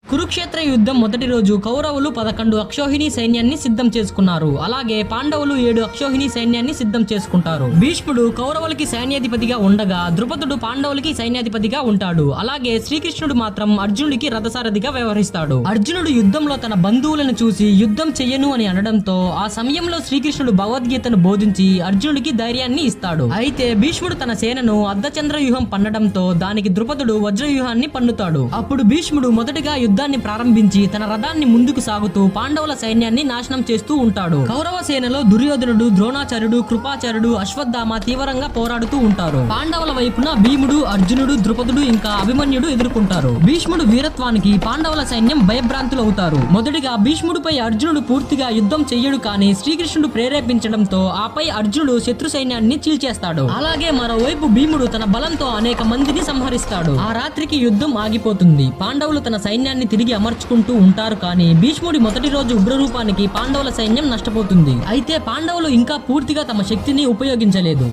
కురుక్షేత్ర యుద్ధం మొదటి రోజు కౌరవులు 11 అక్షౌహిణి సైన్యాన్ని సిద్ధం చేసుకున్నారు. అలాగే పాండవులు 7 అక్షౌహిణి సైన్యాన్ని సిద్ధం చేసుకుంటారు. భీష్ముడు కౌరవులకి సైన్యాధిపతిగా ఉండగా ద్రుపదుడు పాండవులకి సైన్యాధిపతిగా ఉంటాడు. అలాగే శ్రీకృష్ణుడు మాత్రం అర్జునుడికి రథసారథిగా వ్యవహరిస్తాడు. అర్జునుడు యుద్ధంలో తన బంధువులను చూసి యుద్ధం చెయ్యను అని అనడంతో ఆ సమయంలో శ్రీకృష్ణుడు భగవద్గీతను బోధించి అర్జునుడికి ధైర్యాన్ని ఇస్తాడు. అయితే భీష్ముడు తన సేనను అర్ధచంద్ర వ్యూహం పన్నడంతో దానికి ద్రుపదుడు వజ్రవ్యూహాన్ని పన్నుతాడు. అప్పుడు భీష్ముడు మొదటగా యుద్ధాన్ని ప్రారంభించి తన రథాన్ని ముందుకు సాగుతూ పాండవుల సైన్యాన్ని నాశనం చేస్తూ ఉంటాడు. కౌరవ సేనలో దుర్యోధనుడు, ద్రోణాచార్యుడు, కృపాచార్యుడు, అశ్వత్థామ తీవ్రంగా పోరాడుతూ ఉంటారు. పాండవుల వైపున భీముడు, అర్జునుడు, ద్రుపదుడు ఇంకా అభిమన్యుడు ఎదుర్కొంటారు. భీష్ముడు వీరత్వానికి పాండవుల సైన్యం భయభ్రాంతులవుతారు. మొదటిగా భీష్ముడిపై అర్జునుడు పూర్తిగా యుద్ధం చెయ్యడు, కానీ శ్రీకృష్ణుడు ప్రేరేపించడంతో ఆపై అర్జునుడు శత్రు సైన్యాన్ని చీల్చేస్తాడు. అలాగే మరోవైపు భీముడు తన బలంతో అనేక మందిని సంహరిస్తాడు. ఆ రాత్రికి యుద్ధం ఆగిపోతుంది. పాండవులు తన సైన్యాన్ని తిరిగి అమర్చుకుంటూ ఉంటారు. కానీ భీష్ముడి మొదటి రోజు ఉగ్రరూపానికి పాండవుల సైన్యం నష్టపోతుంది. అయితే పాండవులు ఇంకా పూర్తిగా తమ శక్తిని ఉపయోగించలేదు.